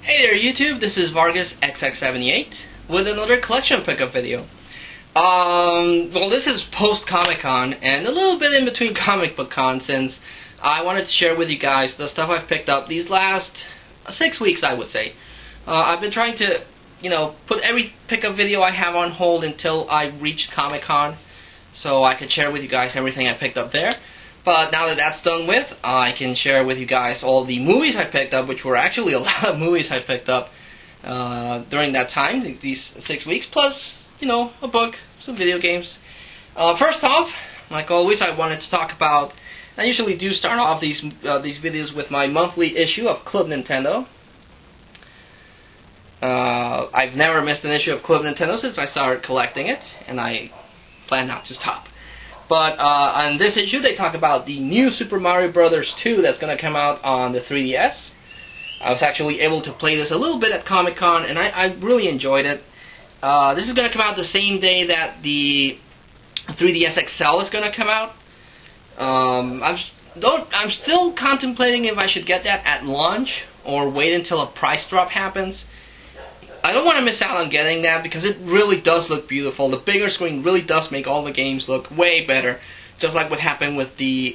Hey there YouTube, this is Vargas XX78 with another collection pickup video. Well, this is post Comic Con and a little bit in between Comic Book Con, since I wanted to share with you guys the stuff I've picked up these last 6 weeks, I would say. I've been trying to, put every pickup video I have on hold until I reached Comic Con, so I could share with you guys everything I picked up there. But now that that's done with, I can share with you guys all the movies I picked up, which were actually a lot of movies I picked up during that time, these 6 weeks, plus, a book, some video games. First off, like always, I wanted to talk about, I usually do start off these videos with my monthly issue of Club Nintendo. I've never missed an issue of Club Nintendo since I started collecting it, and I plan not to stop. But on this issue, they talk about the new Super Mario Bros. 2 that's going to come out on the 3DS. I was actually able to play this a little bit at Comic Con, and I really enjoyed it. This is going to come out the same day that the 3DS XL is going to come out. I'm still contemplating if I should get that at launch or wait until a price drop happens. I don't want to miss out on getting that because it really does look beautiful. The bigger screen really does make all the games look way better, just like what happened with the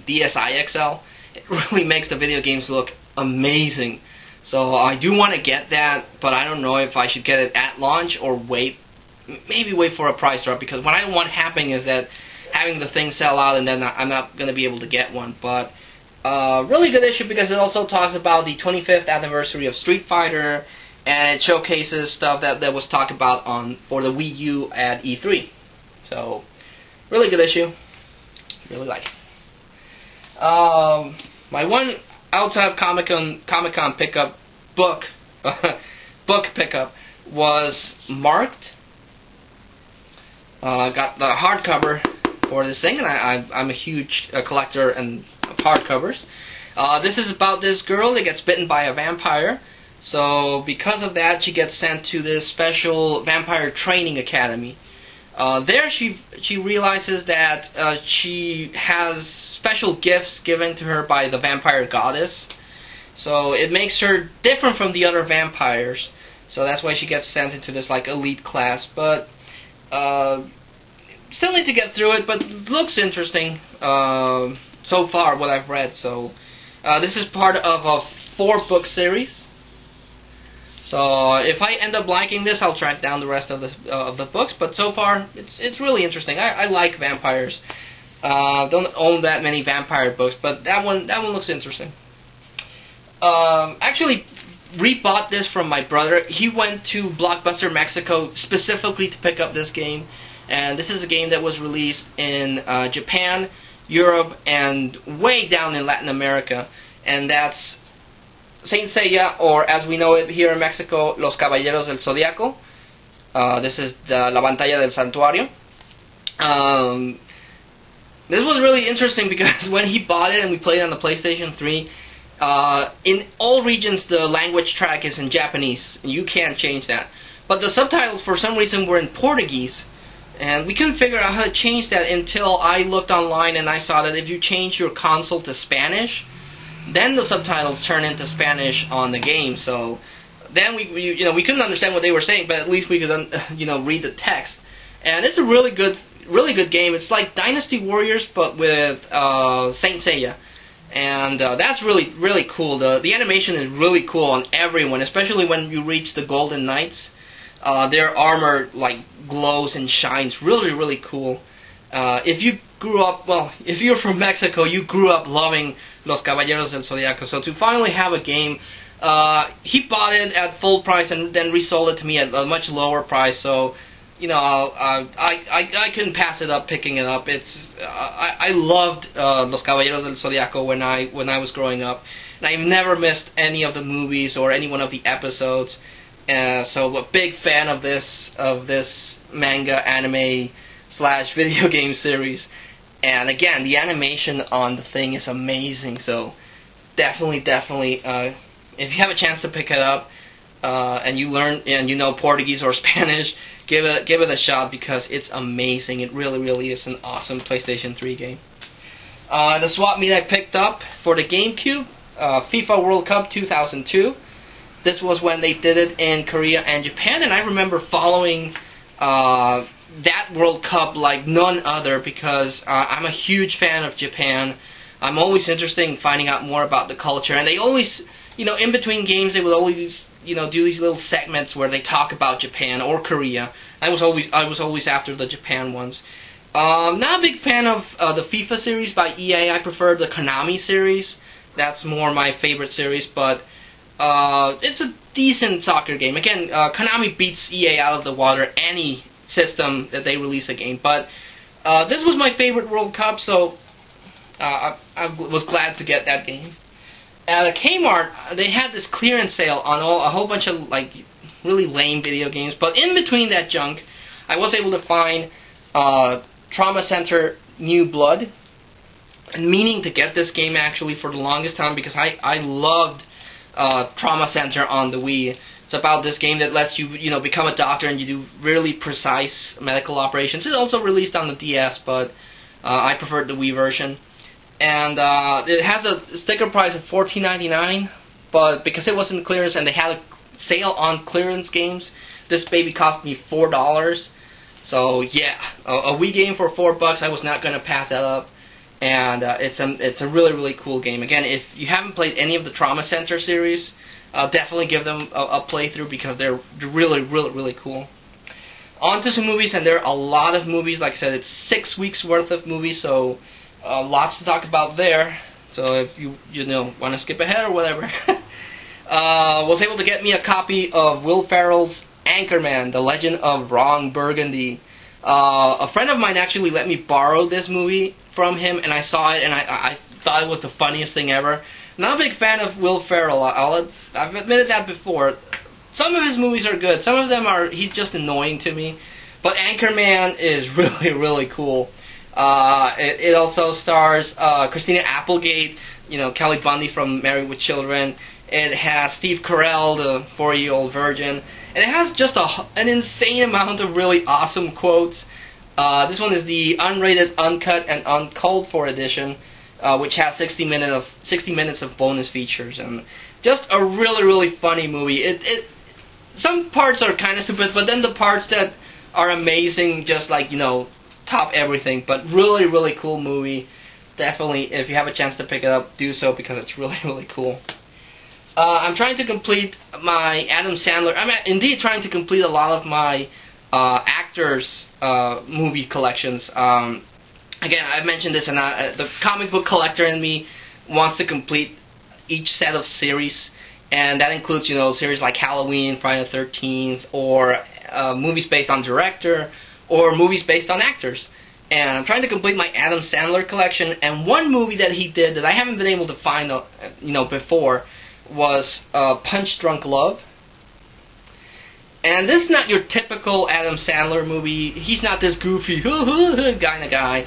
DSi XL. It really makes the video games look amazing. So I do want to get that, but I don't know if I should get it at launch or maybe wait for a price drop, because what I don't want happening is that having the thing sell out and then I'm not going to be able to get one. But really good issue because it also talks about the 25th anniversary of Street Fighter, and it showcases stuff that was talked about for the Wii U at E3. So, really good issue. Really like it. My one outside of Comic-Con pickup book pickup was Marked. Got the hardcover for this thing, and I'm a huge collector of hardcovers. This is about this girl that gets bitten by a vampire. So because of that, she gets sent to this special vampire training academy. There she realizes that she has special gifts given to her by the vampire goddess. So it makes her different from the other vampires. So that's why she gets sent into this elite class. But still need to get through it, but looks interesting so far, what I've read. So this is part of a 4-book series. So if I end up liking this, I'll track down the rest of the books. But so far, it's really interesting. I like vampires. Don't own that many vampire books, but that one looks interesting. Actually, rebought this from my brother. He went to Blockbuster Mexico specifically to pick up this game, and this is a game that was released in Japan, Europe, and way down in Latin America, and that's Saint Seiya, or as we know it here in Mexico, Los Caballeros del Zodiaco. This is La Pantalla del Santuario. This was really interesting because when he bought it and we played it on the PlayStation 3, in all regions the language track is in Japanese. You can't change that. But the subtitles for some reason were in Portuguese, and we couldn't figure out how to change that until I looked online and I saw that if you change your console to Spanish, then the subtitles turn into Spanish on the game. So then we couldn't understand what they were saying, but at least we could read the text. And it's a really good game. It's like Dynasty Warriors, but with Saint Seiya, and that's really cool. The animation is really cool on everyone, especially when you reach the Golden Knights. Their armor glows and shines. Really cool. If you grew up, if you're from Mexico, you grew up loving Los Caballeros del Zodiaco. So to finally have a game, he bought it at full price and then resold it to me at a much lower price. So, I couldn't pass it up picking it up. I loved Los Caballeros del Zodiaco when I was growing up, and I've never missed any of the movies or any one of the episodes. So a big fan of this manga, anime / video game series. And again, the animation on the thing is amazing. So definitely, if you have a chance to pick it up and you learn and you know Portuguese or Spanish, give it a shot because it's amazing. It really is an awesome PlayStation 3 game. The swap meet I picked up for the GameCube, FIFA World Cup 2002. This was when they did it in Korea and Japan, and I remember following that World Cup like none other because I'm a huge fan of Japan. I'm always interested in finding out more about the culture, and they always, in between games, they would always, do these little segments where they talk about Japan or Korea. I was always after the Japan ones. Not a big fan of the FIFA series by EA. I prefer the Konami series. That's more my favorite series, but it's a decent soccer game. Again, Konami beats EA out of the water any system that they release a game. But this was my favorite World Cup, so I was glad to get that game. At a Kmart, they had this clearance sale on a whole bunch of like really lame video games. But in between that junk, I was able to find Trauma Center New Blood. And meaning to get this game actually for the longest time because I loved Trauma Center on the Wii. It's about this game that lets you, become a doctor and you do really precise medical operations. It's also released on the DS, but I preferred the Wii version. And it has a sticker price of $14.99, but because it was in clearance and they had a sale on clearance games, this baby cost me $4. So yeah, a Wii game for $4, I was not going to pass that up. And it's a really, really cool game. Again, if you haven't played any of the Trauma Center series, definitely give them a playthrough because they're really, really, really cool. On to some movies, and there are a lot of movies. Like I said, it's 6 weeks worth of movies, so lots to talk about there. So if you want to skip ahead or whatever, was able to get me a copy of Will Ferrell's Anchorman: The Legend of Ron Burgundy. A friend of mine actually let me borrow this movie from him, and I saw it, and I thought it was the funniest thing ever. Not a big fan of Will Ferrell. I've admitted that before. Some of his movies are good. Some of them he's just annoying to me. But Anchorman is really, really cool. It also stars Christina Applegate, Kelly Bundy from Married with Children. It has Steve Carell, the 4-year-old virgin. And it has just an insane amount of really awesome quotes. This one is the unrated, uncut, and uncalled for edition, which has 60 minutes of bonus features, and just a really, really funny movie. Some parts are kind of stupid, but then the parts that are amazing, just like top everything. But really, really cool movie. Definitely, if you have a chance to pick it up, do so because it's really, really cool. I'm trying to complete my Adam Sandler. I'm indeed trying to complete a lot of my actors movie collections. Again, I've mentioned this, and the comic book collector in me wants to complete each set of series, and that includes series like Halloween, Friday the 13th, or movies based on director, or movies based on actors. And I'm trying to complete my Adam Sandler collection. And one movie that he did that I haven't been able to find before was Punch Drunk Love. And this is not your typical Adam Sandler movie. He's not this goofy kind of guy.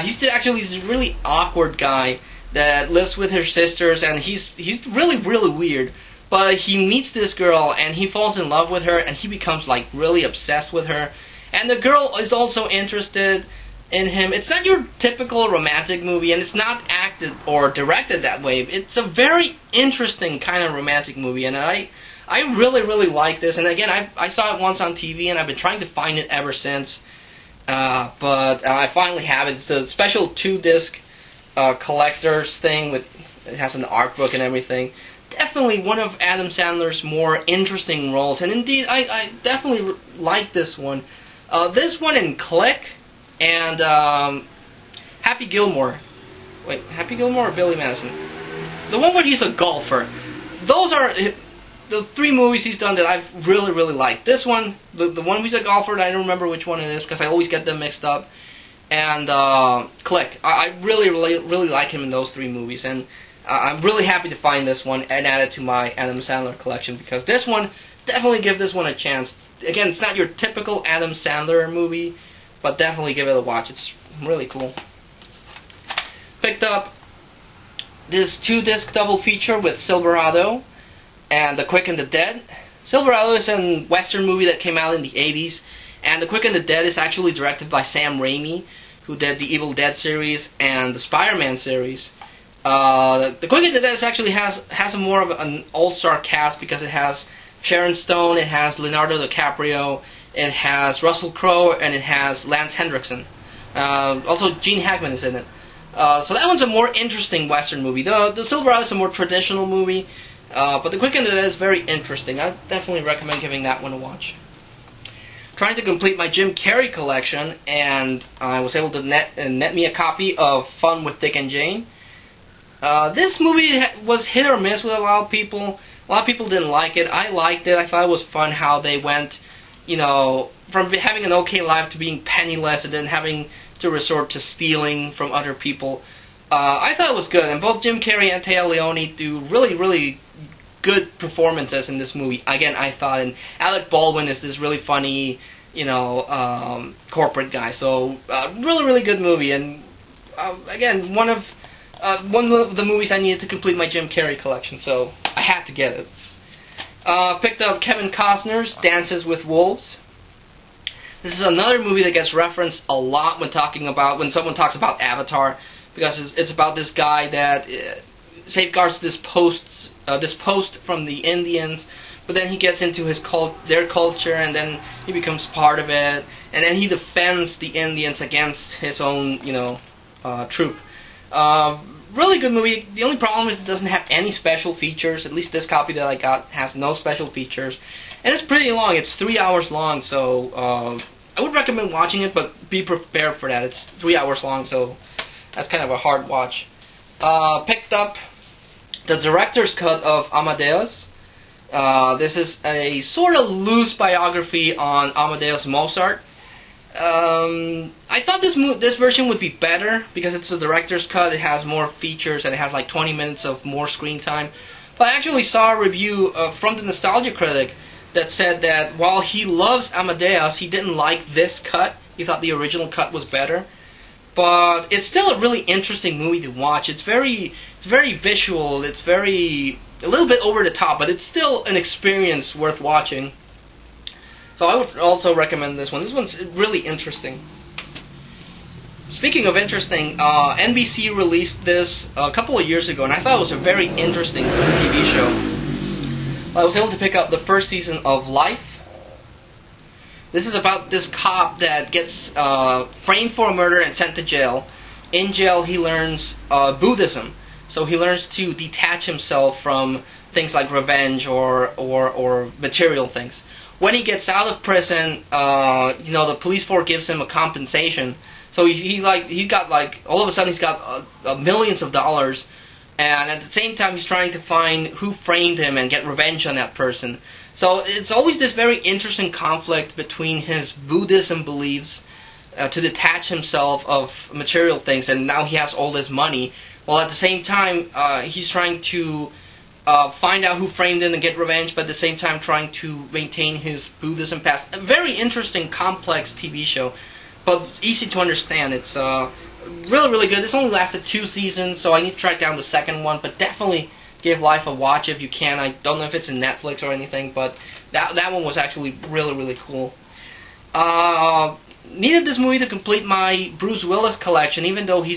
He's actually this really awkward guy that lives with his sisters, and he's really, really weird. But he meets this girl, and he falls in love with her, and he becomes like really obsessed with her. And the girl is also interested in him. It's not your typical romantic movie, and it's not acted or directed that way. It's a very interesting kind of romantic movie, and I really, really like this. And again, I saw it once on TV, and I've been trying to find it ever since. But I finally have it. It's the special 2-disc collector's thing. It has an art book and everything. Definitely one of Adam Sandler's more interesting roles. And indeed, I definitely like this one. This one in Click and Happy Gilmore. Wait, Happy Gilmore or Billy Madison? The one where he's a golfer. Those are the 3 movies he's done that I've really, really liked. This one, the one where he's a golfer, I don't remember which one it is because I always get them mixed up. And Click. I really, really, really like him in those 3 movies. And I'm really happy to find this one and add it to my Adam Sandler collection because this one, definitely give this one a chance. Again, it's not your typical Adam Sandler movie, but definitely give it a watch. It's really cool. Picked up this 2-disc double feature with Silverado and The Quick and the Dead. Silverado is a Western movie that came out in the 80s, and The Quick and the Dead is actually directed by Sam Raimi, who did the Evil Dead series and the Spider-Man series. The Quick and the Dead actually has a more of an all-star cast because it has Sharon Stone, it has Leonardo DiCaprio, it has Russell Crowe, and it has Lance Henriksen. Also, Gene Hackman is in it. So that one's a more interesting Western movie. The Silverado is a more traditional movie, but The Quick and the Dead is very interesting. I definitely recommend giving that one a watch. Trying to complete my Jim Carrey collection, and I was able to net me a copy of Fun with Dick and Jane. This movie was hit or miss with a lot of people. A lot of people didn't like it. I liked it. I thought it was fun how they went, from having an okay life to being penniless and then having to resort to stealing from other people. I thought it was good, and both Jim Carrey and Téa Leoni do really, really good performances in this movie. Again, I thought, and Alec Baldwin is this really funny, corporate guy. So, really, really good movie, and again, one of the movies I needed to complete my Jim Carrey collection, so I had to get it. Picked up Kevin Costner's Dances with Wolves. This is another movie that gets referenced a lot when someone talks about Avatar, because it's about this guy that safeguards this post from the Indians, but then he gets into their culture, and then he becomes part of it, and then he defends the Indians against his own, troop. Really good movie. The only problem is it doesn't have any special features. At least this copy that I got has no special features. And it's pretty long. It's 3 hours long, so I would recommend watching it, but be prepared for that. It's 3 hours long, so that's kind of a hard watch. Picked up the director's cut of Amadeus. This is a sort of loose biography on Amadeus Mozart. I thought this version would be better because it's a director's cut. It has more features and it has like 20 minutes of more screen time. But I actually saw a review from the Nostalgia Critic that said that while he loves Amadeus, he didn't like this cut. He thought the original cut was better. But it's still a really interesting movie to watch. It's very visual. It's a little bit over the top, but it's still an experience worth watching. So I would also recommend this one. This one's really interesting. Speaking of interesting, NBC released this a couple of years ago, and I thought it was a very interesting TV show. I was able to pick up the first season of Life. This is about this cop that gets framed for a murder and sent to jail. In jail, he learns Buddhism. So he learns to detach himself from things like revenge or material things. When he gets out of prison, the police force gives him a compensation. So he got all of a sudden he's got millions of dollars, and at the same time he's trying to find who framed him and get revenge on that person. So it's always this very interesting conflict between his Buddhism beliefs to detach himself of material things, and now he has all this money, while at the same time he's trying to find out who framed him and get revenge, but at the same time trying to maintain his Buddhism past. A very interesting, complex TV show, but easy to understand. It's really, really good. This only lasted 2 seasons, so I need to track down the second one, but definitely give Life a watch if you can. I don't know if it's in Netflix or anything, but that one was actually really, really cool. Needed this movie to complete my Bruce Willis collection, even though he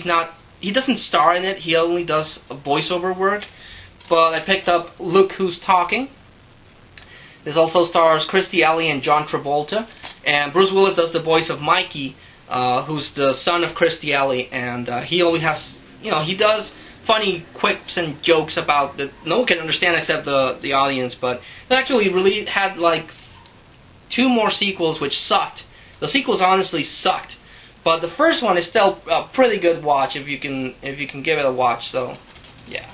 doesn't star in it. He only does voiceover work. But I picked up Look Who's Talking. This also stars Kirstie Alley and John Travolta, and Bruce Willis does the voice of Mikey, who's the son of Kirstie Alley, and he always has, he does funny quips and jokes about that no one can understand except the audience. But it actually really had like 2 more sequels which sucked. The sequels honestly sucked, but the first one is still a pretty good watch if you can give it a watch. So yeah.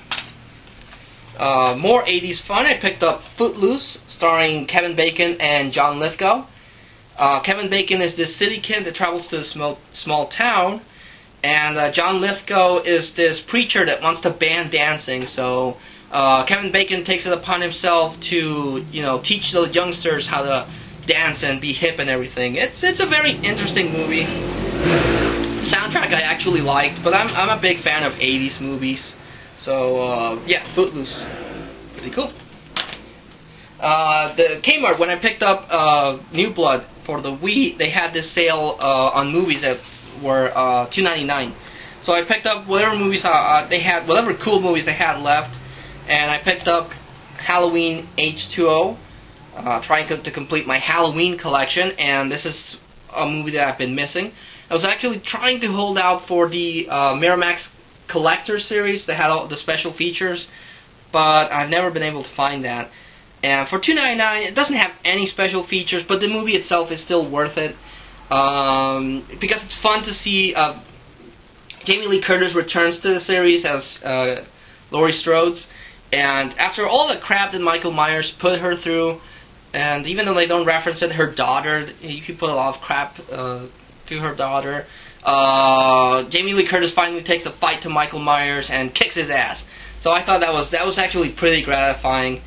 More 80s fun. I picked up Footloose, starring Kevin Bacon and John Lithgow. Kevin Bacon is this city kid that travels to a small town, and John Lithgow is this preacher that wants to ban dancing. So Kevin Bacon takes it upon himself to teach the youngsters how to dance and be hip and everything. It's a very interesting movie. The soundtrack I actually liked, but I'm a big fan of 80s movies. So, yeah, Footloose. Pretty cool. The Kmart, when I picked up New Blood for the Wii, they had this sale on movies that were $2.99. So I picked up whatever movies they had, whatever cool movies they had left, and I picked up Halloween H2O, trying to complete my Halloween collection, and this is a movie that I've been missing. I was actually trying to hold out for the Miramax Collector series that had all the special features, but I've never been able to find that. And for $2.99, it doesn't have any special features, but the movie itself is still worth it, because it's fun to see Jamie Lee Curtis returns to the series as Laurie Strode, and after all the crap that Michael Myers put her through, and even though they don't reference it, her daughter, you could put a lot of crap to her daughter, Jamie Lee Curtis finally takes a fight to Michael Myers and kicks his ass. So I thought that was actually pretty gratifying,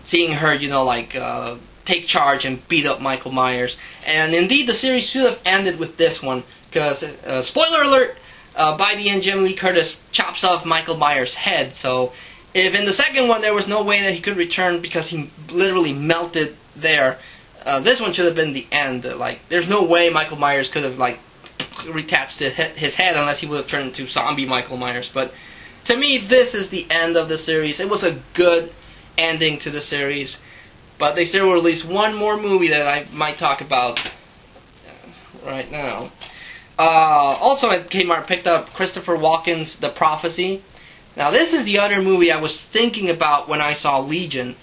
seeing her, take charge and beat up Michael Myers. And indeed, the series should have ended with this one, because, spoiler alert, by the end, Jamie Lee Curtis chops off Michael Myers' head. So if in the second one there was no way that he could return because he literally melted there, this one should have been the end. There's no way Michael Myers could have, retached his head unless he would have turned into zombie Michael Myers. But to me, this is the end of the series. It was a good ending to the series, but they still released one more movie that I might talk about right now. Also at Kmart, picked up Christopher Walken's The Prophecy. Now this is the other movie I was thinking about when I saw Legion.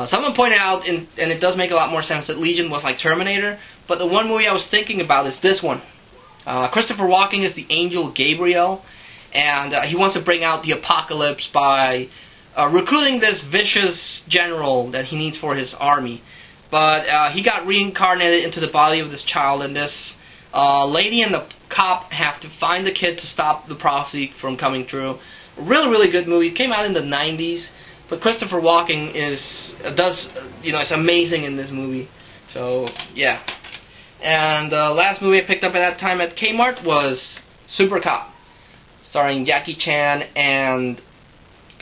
Someone pointed out, and it does make a lot more sense, that Legion was like Terminator, but the one movie I was thinking about is this one. Christopher Walken is the angel Gabriel, and he wants to bring out the apocalypse by recruiting this vicious general that he needs for his army. But he got reincarnated into the body of this child, and this lady and the cop have to find the kid to stop the prophecy from coming true. Really, really good movie. It came out in the 90s, but Christopher Walken is amazing in this movie. So yeah. And the last movie I picked up at that time at Kmart was Super Cop, starring Jackie Chan and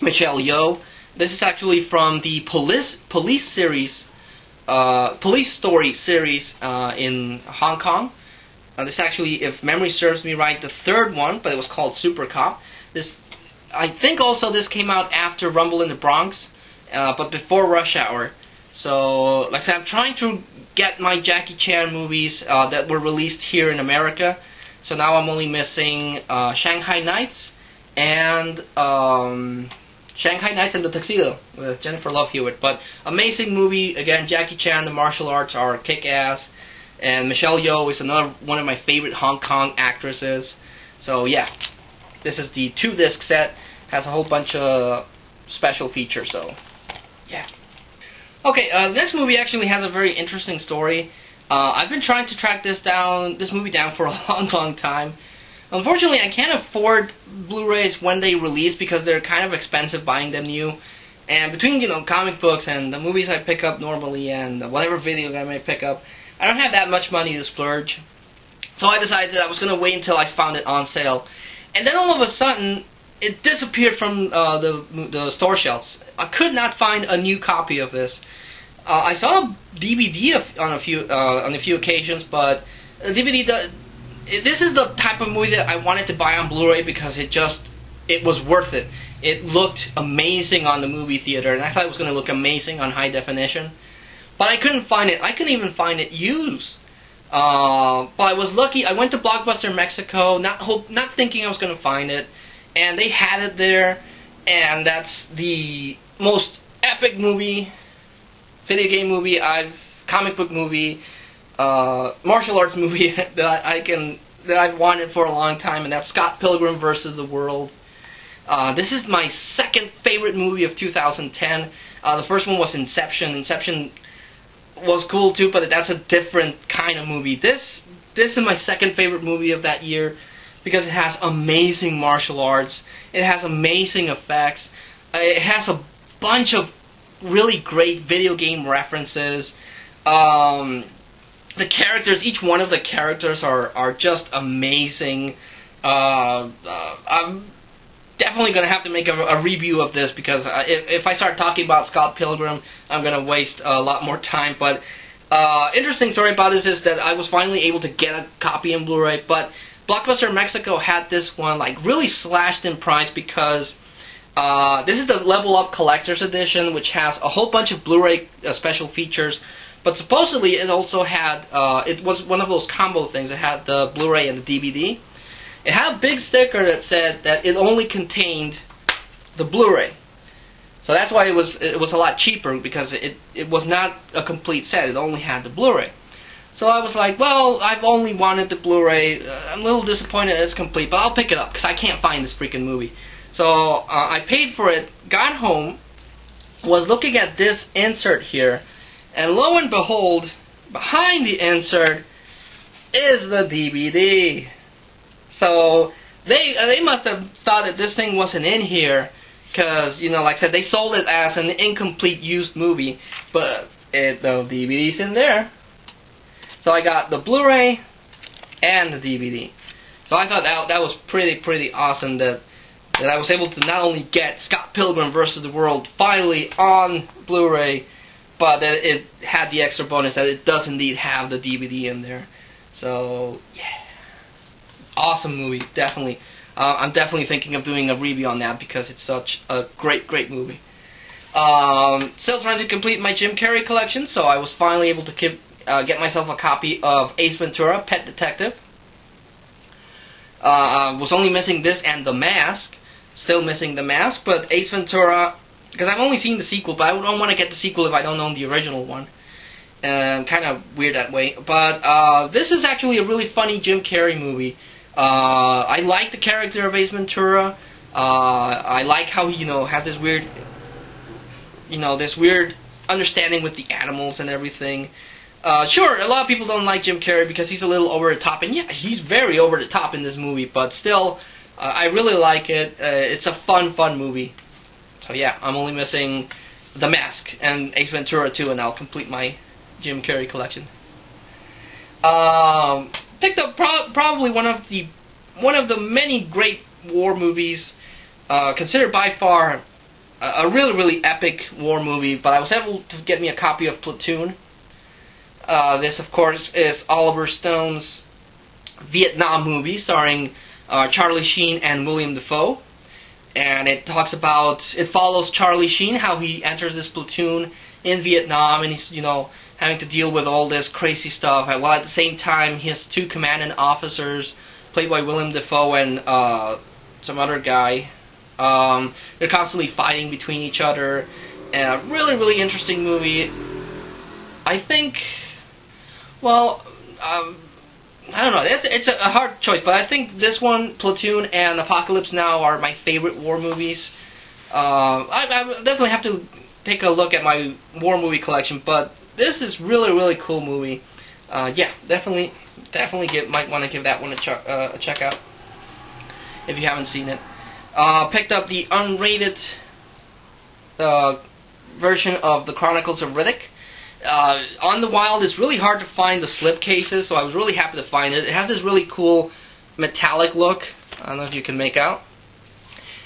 Michelle Yeoh. This is actually from the Police series, Police Story series in Hong Kong. This actually, if memory serves me right, the third one, but it was called Super Cop. I think also this came out after Rumble in the Bronx, but before Rush Hour. So, like I said, I'm trying to get my Jackie Chan movies that were released here in America. So now I'm only missing Shanghai Nights and Shanghai Nights and the Tuxedo with Jennifer Love Hewitt. But amazing movie. Again, Jackie Chan, the martial arts are kick-ass. And Michelle Yeoh is another one of my favorite Hong Kong actresses. So yeah, this is the 2-disc set. Has a whole bunch of special features. So yeah. Okay, the next movie actually has a very interesting story. I've been trying to track this movie down for a long time. Unfortunately, I can't afford Blu-rays when they release because they're kind of expensive buying them new. And between comic books and the movies I pick up normally and whatever video I may pick up, I don't have that much money to splurge. So I decided that I was going to wait until I found it on sale. And then all of a sudden, it disappeared from the store shelves. I could not find a new copy of this. I saw a DVD on a few occasions, but a DVD. This is the type of movie that I wanted to buy on Blu-ray because it was worth it. It looked amazing on the movie theater, and I thought it was going to look amazing on high definition. But I couldn't find it. I couldn't even find it used. But I was lucky. I went to Blockbuster Mexico, not thinking I was going to find it, and they had it there. And that's the most epic movie, video game movie, comic book movie, martial arts movie that I've wanted for a long time, and that's Scott Pilgrim vs. the World. This is my second favorite movie of 2010. The first one was Inception. Inception was cool too, but that's a different kind of movie. This is my second favorite movie of that year because it has amazing martial arts. It has amazing effects. It has a bunch of really great video game references. The characters, each one of the characters are just amazing. I'm definitely going to have to make a review of this because if I start talking about Scott Pilgrim, I'm going to waste a lot more time. But interesting story about this is that I was finally able to get a copy in Blu-ray, but Blockbuster Mexico had this one like really slashed in price because this is the Level Up Collector's Edition, which has a whole bunch of Blu-ray special features. But supposedly it also had, it was one of those combo things. It had the Blu-ray and the DVD. It had a big sticker that said that it only contained the Blu-ray. So that's why it was a lot cheaper, because it was not a complete set. It only had the Blu-ray. So I was like, well, I've only wanted the Blu-ray. I'm a little disappointed that it's complete, but I'll pick it up because I can't find this freaking movie. So I paid for it, got home, was looking at this insert here, and lo and behold, behind the insert is the DVD. So they must have thought that this thing wasn't in here, because, you know, like I said, they sold it as an incomplete used movie, but the DVD's in there. So I got the Blu-ray and the DVD. So I thought that was pretty awesome that I was able to not only get Scott Pilgrim vs. the World finally on Blu-ray, but that it had the extra bonus that it does indeed have the DVD in there. So, yeah. Awesome movie, definitely. I'm definitely thinking of doing a review on that because it's such a great movie. Still trying to complete my Jim Carrey collection, so I was finally able to get myself a copy of Ace Ventura: Pet Detective. Was only missing this and The Mask. Still missing The Mask, but Ace Ventura, because I've only seen the sequel, but I don't want to get the sequel if I don't own the original one. Kind of weird that way. But this is actually a really funny Jim Carrey movie. I like the character of Ace Ventura. I like how he, has this weird, this weird understanding with the animals and everything. Sure, a lot of people don't like Jim Carrey because he's a little over the top, and yeah, he's very over the top in this movie, but still, I really like it. It's a fun movie. So yeah, I'm only missing The Mask and Ace Ventura 2, and I'll complete my Jim Carrey collection. Picked up probably one of the many great war movies, considered by far a really epic war movie, but I was able to get me a copy of Platoon. This, of course, is Oliver Stone's Vietnam movie starring Charlie Sheen and William Dafoe. And it follows Charlie Sheen, how he enters this platoon in Vietnam, and he's, having to deal with all this crazy stuff. While at the same time, he has two commanding officers, played by William Dafoe and some other guy. They're constantly fighting between each other. Really interesting movie. I think, well, I don't know. It's a hard choice, but I think this one, Platoon, and Apocalypse Now are my favorite war movies. I definitely have to take a look at my war movie collection, but this is really cool movie. Yeah, definitely might want to give that one a check out if you haven't seen it. Picked up the unrated version of The Chronicles of Riddick. On the Wild, it's really hard to find the slipcases, so I was really happy to find it. It has this really cool metallic look. I don't know if you can make out.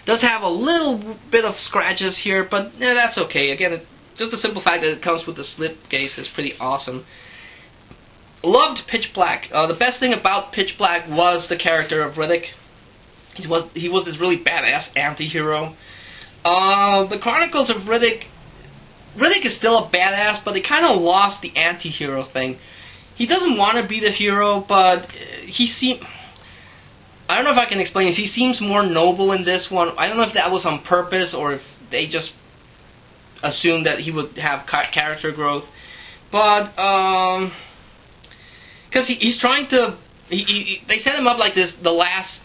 It does have a little bit of scratches here, but that's okay. Again, just the simple fact that it comes with the slipcase is pretty awesome. Loved Pitch Black. The best thing about Pitch Black was the character of Riddick. He was this really badass anti-hero. The Chronicles of Riddick is still a badass, but they kind of lost the anti-hero thing. He doesn't want to be the hero, but I don't know if I can explain this. He seems more noble in this one. I don't know if that was on purpose or if they just assumed that he would have character growth. But, because he's trying to, they set him up like this, the last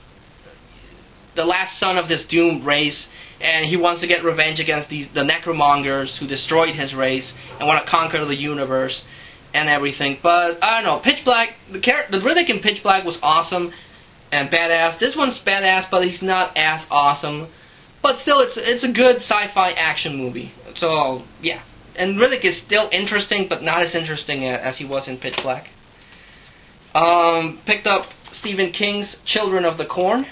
son of this doomed race, and he wants to get revenge against the necromongers who destroyed his race and want to conquer the universe and everything. But I don't know, Pitch Black, the Riddick in Pitch Black was awesome and badass. This one's badass, but he's not as awesome. But still, it's a good sci-fi action movie. So yeah, and Riddick is still interesting, but not as interesting as he was in Pitch Black. Picked up Stephen King's Children of the Corn.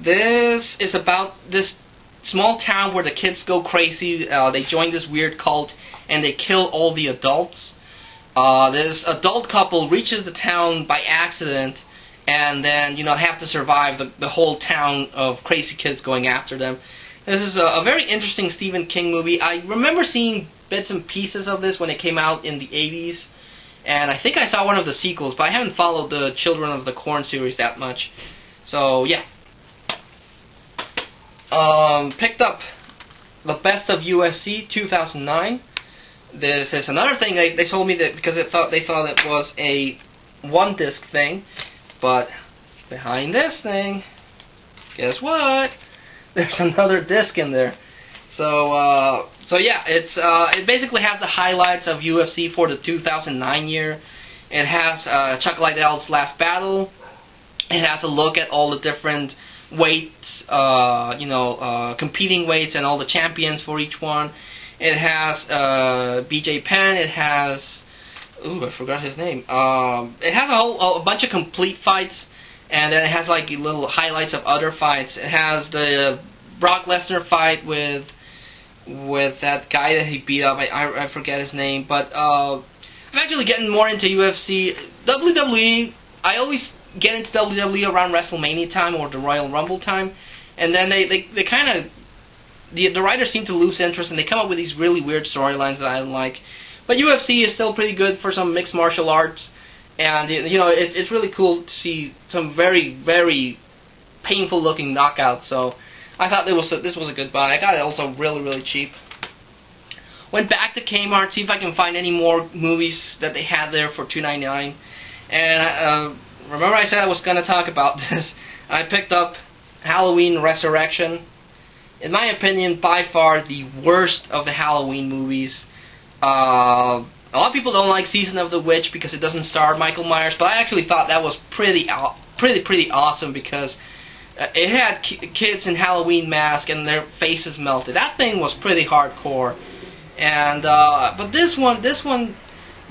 This is about this small town where the kids go crazy. They join this weird cult and they kill all the adults. This adult couple reaches the town by accident, and then have to survive the whole town of crazy kids going after them. This is a very interesting Stephen King movie. I remember seeing bits and pieces of this when it came out in the 80s, and I think I saw one of the sequels, but I haven't followed the Children of the Corn series that much. So yeah. Picked up The Best of UFC 2009. This is another thing they told me that because they thought it was a one-disc thing, but behind this thing, guess what? There's another disc in there. So yeah, it basically has the highlights of UFC for the 2009 year. It has Chuck Liddell's last battle. It has a look at all the different weights, competing weights and all the champions for each one. It has BJ Penn. It has, I forgot his name. It has a bunch of complete fights, and then it has like little highlights of other fights. It has the Brock Lesnar fight with that guy that he beat up. I forget his name, but I'm actually getting more into UFC. WWE, I always get into WWE around WrestleMania time or the Royal Rumble time, and then they kind of, the writers seem to lose interest, and they come up with these really weird storylines that I don't like. But UFC is still pretty good for some mixed martial arts, and it's really cool to see some very, very painful looking knockouts. So I thought this was a good buy. I got it also really, really cheap. Went back to Kmart, see if I can find any more movies that they had there for $2.99. And remember I said I was going to talk about this. I picked up Halloween Resurrection. In my opinion, by far the worst of the Halloween movies. A lot of people don't like Season of the Witch because it doesn't star Michael Myers, but I actually thought that was pretty awesome because it had kids in Halloween masks and their faces melted. That thing was pretty hardcore. And but this one,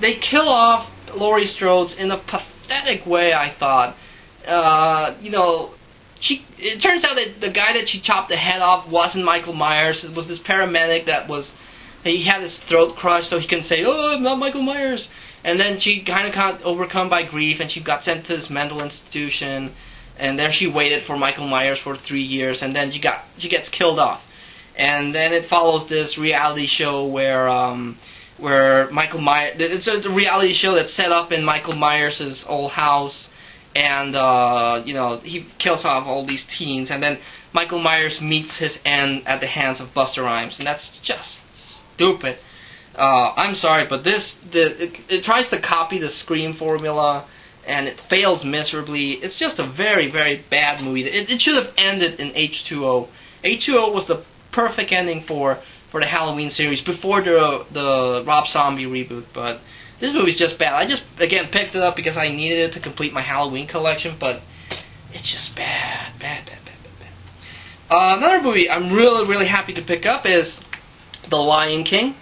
they kill off Laurie Strode in a pathetic way, I thought. It turns out that the guy that she chopped the head off wasn't Michael Myers. It was this paramedic he had his throat crushed so he can say, "Oh, I'm not Michael Myers." And then she kind of got overcome by grief, and she got sent to this mental institution. And there she waited for Michael Myers for 3 years, and then she gets killed off. And then it follows this reality show where Michael Myers, it's a reality show that's set up in Michael Myers' old house, and he kills off all these teens, and then Michael Myers meets his end at the hands of Busta Rhymes, and that's just stupid. I'm sorry, but it tries to copy the Scream formula, and it fails miserably. It's just a very, very bad movie. It should have ended in H2O. H2O was the perfect ending for the Halloween series before the Rob Zombie reboot, but this movie's just bad. I just, again, picked it up because I needed it to complete my Halloween collection, but it's just bad. Another movie I'm really, really happy to pick up is The Lion King.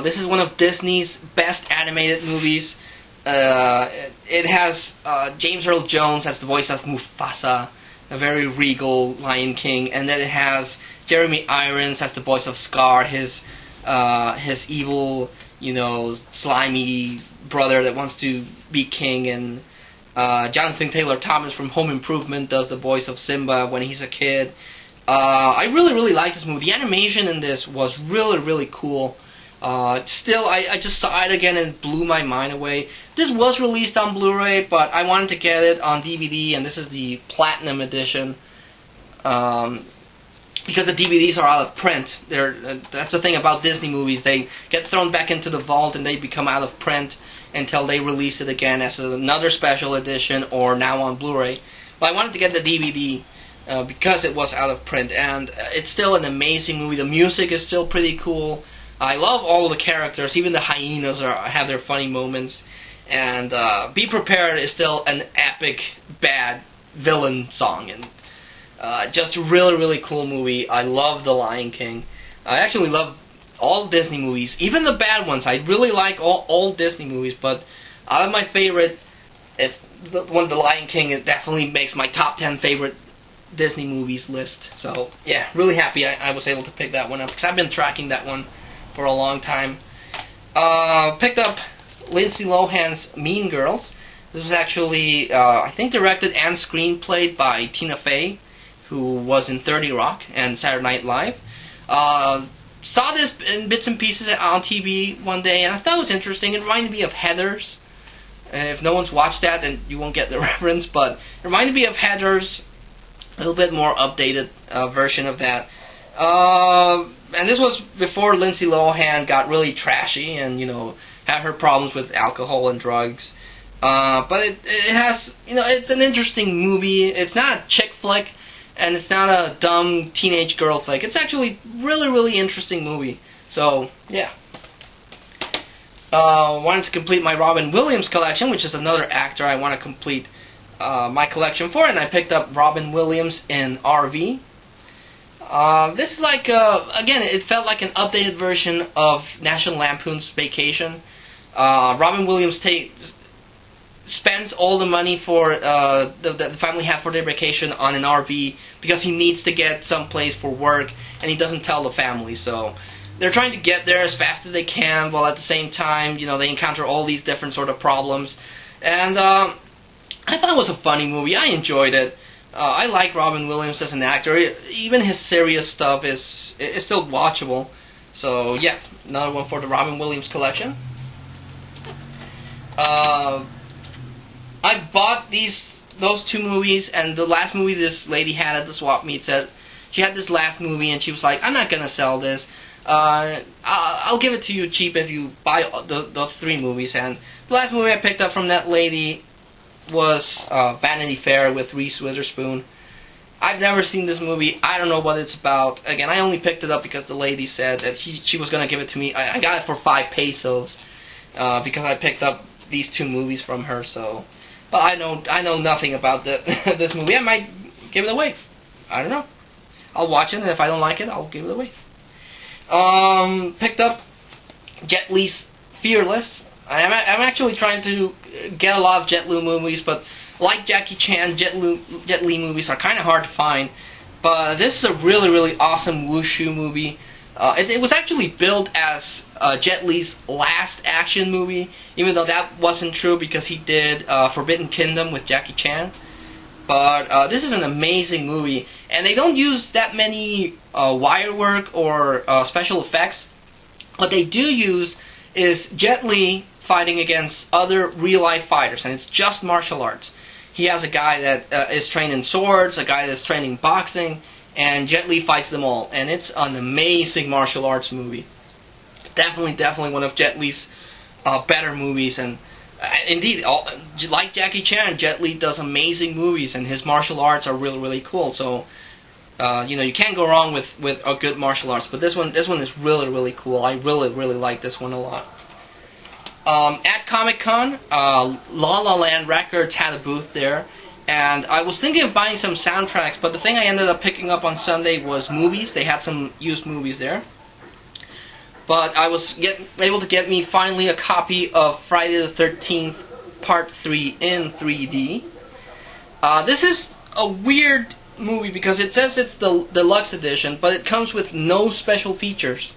This is one of Disney's best animated movies. It has James Earl Jones as the voice of Mufasa, a very regal Lion King, and then it has Jeremy Irons as the voice of Scar, his evil, slimy brother that wants to be king, and Jonathan Taylor Thomas from Home Improvement does the voice of Simba when he's a kid. I really, really like this movie. The animation in this was really, really cool. Still, I just saw it again and it blew my mind away. This was released on Blu-ray, but I wanted to get it on DVD, and this is the Platinum Edition. Because the DVDs are out of print. That's the thing about Disney movies. They get thrown back into the vault and they become out of print until they release it again as another special edition or now on Blu-ray. But I wanted to get the DVD because it was out of print, and it's still an amazing movie. The music is still pretty cool. I love all the characters. Even the hyenas have their funny moments. And Be Prepared is still an epic bad villain song, and just a really, really cool movie. I love The Lion King. I actually love all Disney movies, even the bad ones. I really like all Disney movies, but out of my favorite, The Lion King, it definitely makes my top 10 favorite Disney movies list. So yeah, really happy I was able to pick that one up, because I've been tracking that one for a long time. Picked up Lindsay Lohan's Mean Girls. This was actually, I think, directed and screenplayed by Tina Fey, who was in 30 Rock and Saturday Night Live. Saw this in bits and pieces on TV one day, and I thought it was interesting. It reminded me of Heathers. If no one's watched that, then you won't get the reference, but it reminded me of Heathers, a little bit more updated version of that. And this was before Lindsay Lohan got really trashy and, had her problems with alcohol and drugs. But it has, it's an interesting movie. It's not a chick flick, and it's not a dumb teenage girl flick. It's actually really, really interesting movie. So, yeah. Wanted to complete my Robin Williams collection, which is another actor I want to complete my collection for, and I picked up Robin Williams in RV. This is like, again, it felt like an updated version of National Lampoon's Vacation. Robin Williams spends all the money for the family had for their vacation on an RV because he needs to get someplace for work, and he doesn't tell the family. So they're trying to get there as fast as they can, while at the same time, they encounter all these different sort of problems. And I thought it was a funny movie. I enjoyed it. I like Robin Williams as an actor. Even his serious stuff is still watchable. So yeah, another one for the Robin Williams collection. I bought those two movies, and the last movie this lady had at the swap meet said she had this last movie, and she was like, "I'm not gonna sell this. I'll give it to you cheap if you buy the three movies." And the last movie I picked up from that lady was Vanity Fair with Reese Witherspoon. I've never seen this movie. I don't know what it's about. Again, I only picked it up because the lady said that she was gonna give it to me. I got it for 5 pesos because I picked up these two movies from her. So, but I know nothing about this movie. I might give it away. I don't know. I'll watch it, and if I don't like it, I'll give it away. Picked up Jet Li's Fearless. I'm actually trying to get a lot of Jet Li movies, but like Jackie Chan, Jet Li movies are kind of hard to find. But this is a really, really awesome wushu movie. It was actually billed as Jet Li's last action movie, even though that wasn't true because he did Forbidden Kingdom with Jackie Chan. But this is an amazing movie, and they don't use that many wire work or special effects. What they do use is Jet Li fighting against other real-life fighters, and it's just martial arts. He has a guy that is trained in swords, a guy that's trained in boxing, and Jet Li fights them all, and it's an amazing martial arts movie. Definitely one of Jet Li's better movies, and indeed, like Jackie Chan, Jet Li does amazing movies, and his martial arts are really, really cool. So, you can't go wrong with a good martial arts. But this one is really, really cool. I really, really like this one a lot. At Comic-Con, La La Land Records had a booth there, and I was thinking of buying some soundtracks, but the thing I ended up picking up on Sunday was movies. They had some used movies there. But I was able to get me finally a copy of Friday the 13th Part 3 in 3D. This is a weird movie because it says it's the deluxe edition, but it comes with no special features.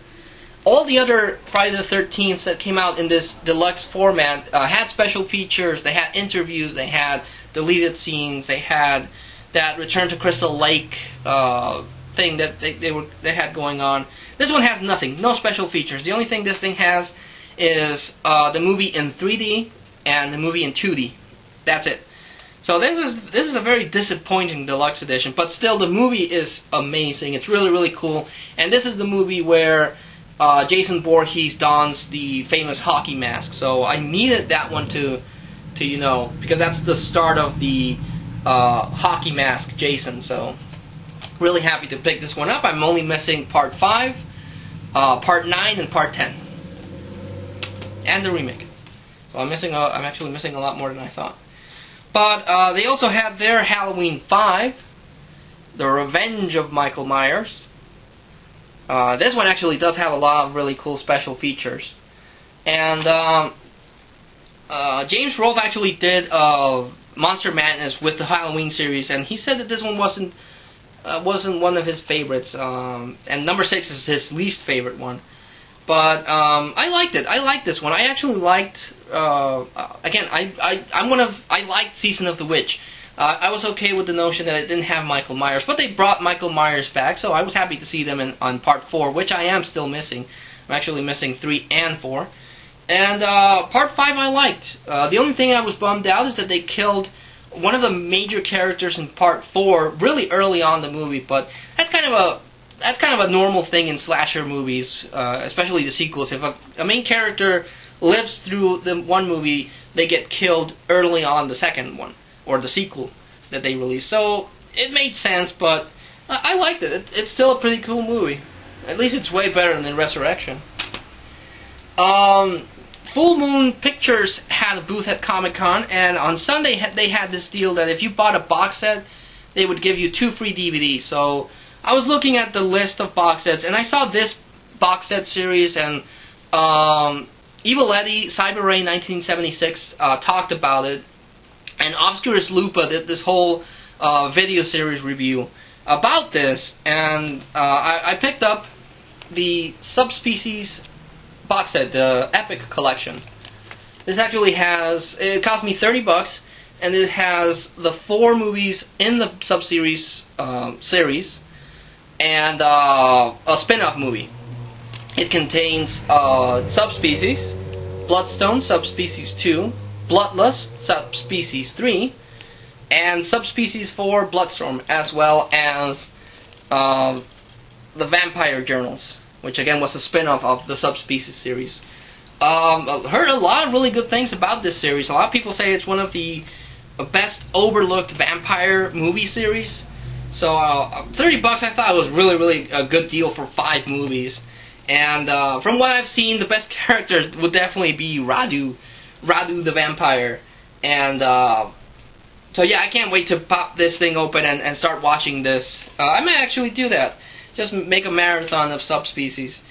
All the other Friday the 13th that came out in this deluxe format had special features. They had interviews, they had deleted scenes, they had that Return to Crystal Lake thing that they had going on. This one has nothing, no special features. The only thing this thing has is the movie in 3D and the movie in 2D. That's it. So this is a very disappointing deluxe edition, but still the movie is amazing. It's really, really cool. And this is the movie where Jason Voorhees dons the famous hockey mask. So I needed that one to because that's the start of the hockey mask Jason. So really happy to pick this one up. I'm only missing Part 5, Part 9, and Part 10, and the remake. So I'm actually missing a lot more than I thought. But they also had their Halloween 5, The Revenge of Michael Myers. This one actually does have a lot of really cool special features. And James Rolfe actually did Monster Madness with the Halloween series, and he said that this one wasn't one of his favorites, and number 6 is his least favorite one. But I liked it. I liked this one. I actually liked. Again, I liked Season of the Witch. I was okay with the notion that it didn't have Michael Myers, but they brought Michael Myers back, so I was happy to see them on Part 4, which I am still missing. I'm actually missing 3 and 4. And Part 5 I liked. The only thing I was bummed out is that they killed one of the major characters in Part 4 really early on in the movie, but that's kind of a normal thing in slasher movies, especially the sequels. If a main character lives through the one movie, they get killed early on the second one, or the sequel that they released. So it made sense, but I liked it. It's still a pretty cool movie. At least it's way better than Resurrection. Full Moon Pictures had a booth at Comic-Con, and on Sunday they had this deal that if you bought a box set, they would give you 2 free DVDs. So I was looking at the list of box sets, and I saw this box set series, and Evil Eddie, Cyber Ray 1976 talked about it, and Obscurus Lupa did this whole video series review about this, and I picked up the Subspecies box set, the Epic Collection. This actually has, it cost me $30, and it has the 4 movies in the Subseries series, and a spin-off movie. It contains Subspecies, Bloodstone, Subspecies 2, Bloodlust, Subspecies 3, and Subspecies 4, Bloodstorm, as well as the Vampire Journals, which again was a spin-off of the Subspecies series. I heard a lot of really good things about this series. A lot of people say it's one of the best overlooked vampire movie series. So $30 I thought was really a good deal for 5 movies. And from what I've seen, the best characters would definitely be Radu the vampire. And so yeah, I can't wait to pop this thing open and start watching this. I might actually do that. Just make a marathon of Subspecies,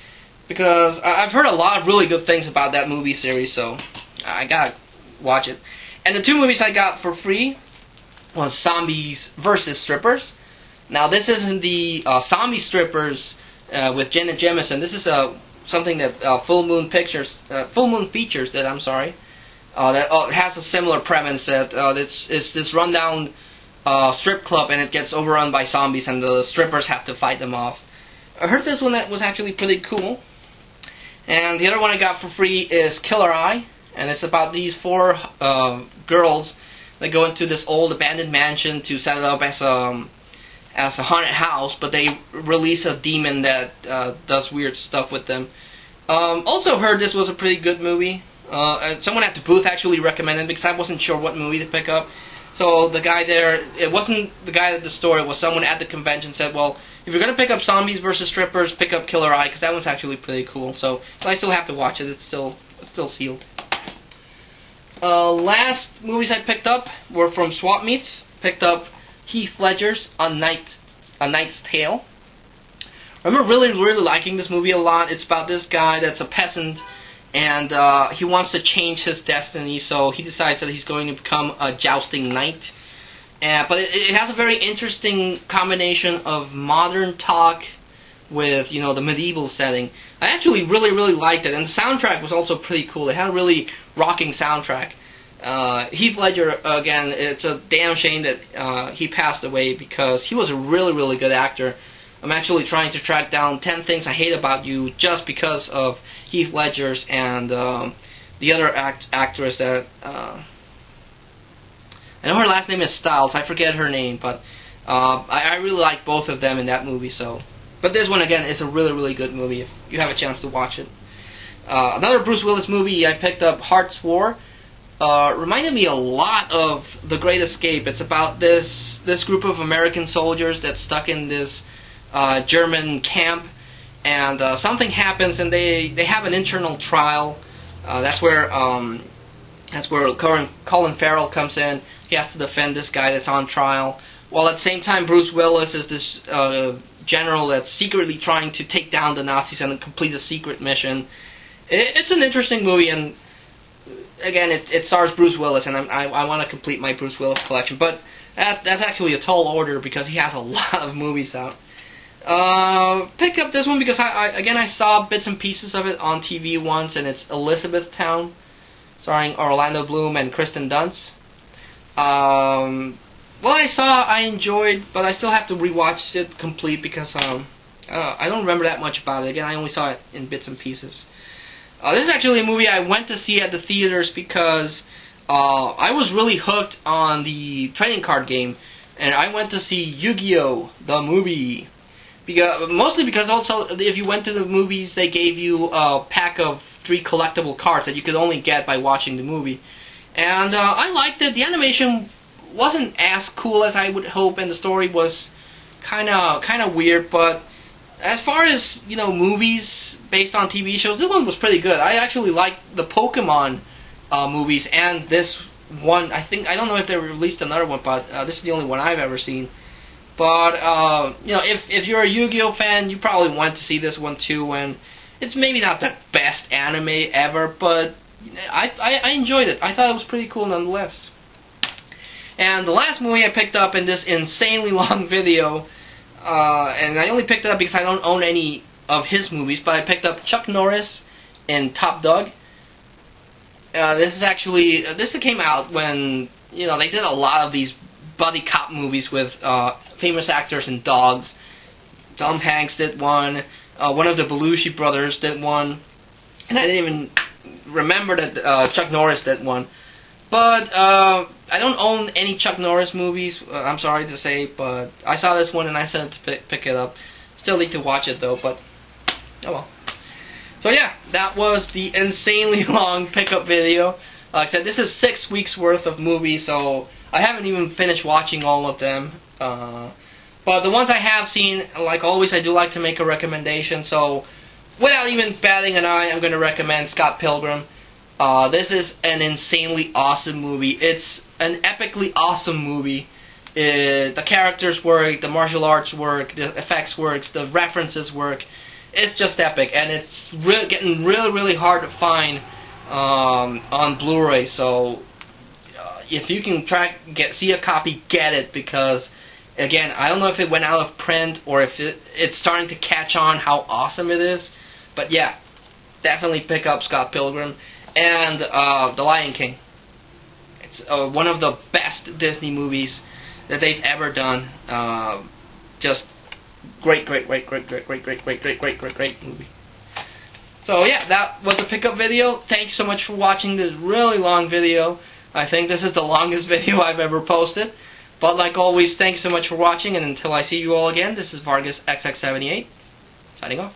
because I've heard a lot of really good things about that movie series, so I gotta watch it. And the 2 movies I got for free was Zombies vs. Strippers. Now this isn't the Zombie Strippers with Jenna Jameson. This is something that Full Moon Features that has a similar premise, that it's this rundown strip club, and it gets overrun by zombies, and the strippers have to fight them off. I heard this one that was actually pretty cool. And the other one I got for free is Killer Eye, and it's about these 4 girls that go into this old abandoned mansion to set it up as a haunted house, but they release a demon that does weird stuff with them. Also heard this was a pretty good movie. Someone at the booth actually recommended it, because I wasn't sure what movie to pick up. So the guy there, it wasn't the guy at the store, it was someone at the convention, said, well, if you're going to pick up Zombies vs. Strippers, pick up Killer Eye, because that one's actually pretty cool. So I still have to watch it. It's still sealed. Last movies I picked up were from Swap Meets. Picked up Heath Ledger's A Knight's Tale. I remember really liking this movie a lot. It's about this guy that's a peasant, and he wants to change his destiny, so he decides that he's going to become a jousting knight. But it has a very interesting combination of modern talk with, you know, the medieval setting. I actually really liked it, and the soundtrack was also pretty cool. It had a really rocking soundtrack. Heath Ledger, again, it's a damn shame that he passed away, because he was a really good actor. I'm actually trying to track down 10 Things I Hate About You just because of Heath Ledger's and the other actress that I know her last name is Stiles. I forget her name, but I really like both of them in that movie. So, but this one again is a really good movie if you have a chance to watch it. Another Bruce Willis movie I picked up, Heart's War. Reminded me a lot of The Great Escape. It's about this group of American soldiers that's stuck in this German camp, and something happens, and they have an internal trial. That's where Colin Farrell comes in. He has to defend this guy that's on trial, while at the same time Bruce Willis is this general that's secretly trying to take down the Nazis and complete a secret mission. It's an interesting movie, and again, it stars Bruce Willis, and I want to complete my Bruce Willis collection, but that's actually a tall order because he has a lot of movies out. Picked up this one because I saw bits and pieces of it on TV once, and it's Elizabethtown, starring Orlando Bloom and Kristen Dunst. Well, I enjoyed, but I still have to rewatch it complete because I don't remember that much about it. Again, I only saw it in bits and pieces. This is actually a movie I went to see at the theaters because I was really hooked on the trading card game, and I went to see Yu-Gi-Oh! The movie. Mostly because also, if you went to the movies, they gave you a pack of 3 collectible cards that you could only get by watching the movie. And I liked it. The animation wasn't as cool as I would hope, and the story was kind of weird, but as far as, you know, movies based on TV shows, this one was pretty good. I actually liked the Pokemon movies, and this one, I don't know if they released another one, but this is the only one I've ever seen. But, you know, if you're a Yu-Gi-Oh! Fan, you probably went to see this one too, and it's maybe not the best anime ever, but I enjoyed it. I thought it was pretty cool nonetheless. And the last movie I picked up in this insanely long video, and I only picked it up because I don't own any of his movies, but I picked up Chuck Norris in Top Dog. This came out when, you know, they did a lot of these buddy cop movies with famous actors and dogs. Tom Hanks did one. One of the Belushi brothers did one. And I didn't even remember that Chuck Norris did one. But I don't own any Chuck Norris movies, I'm sorry to say, but I saw this one and I said to pick it up. Still need to watch it though, but oh well. So yeah, that was the insanely long pickup video. Like I said, this is 6 weeks worth of movies, so I haven't even finished watching all of them. But the ones I have seen, like always, I do like to make a recommendation, so without even batting an eye, I'm going to recommend Scott Pilgrim. This is an insanely awesome movie. It's an epically awesome movie. The characters work, the martial arts work, the effects works, the references work. It's just epic, and it's getting really hard to find on Blu-ray. So if you can see a copy, get it, because again, I don't know if it went out of print or if it's starting to catch on how awesome it is. But yeah, definitely pick up Scott Pilgrim. And The Lion King. It's one of the best Disney movies that they've ever done. Just great movie. So yeah, that was the pickup video. Thanks so much for watching this really long video. I think this is the longest video I've ever posted. But like always, thanks so much for watching, and until I see you all again, this is Vargas XX78, signing off.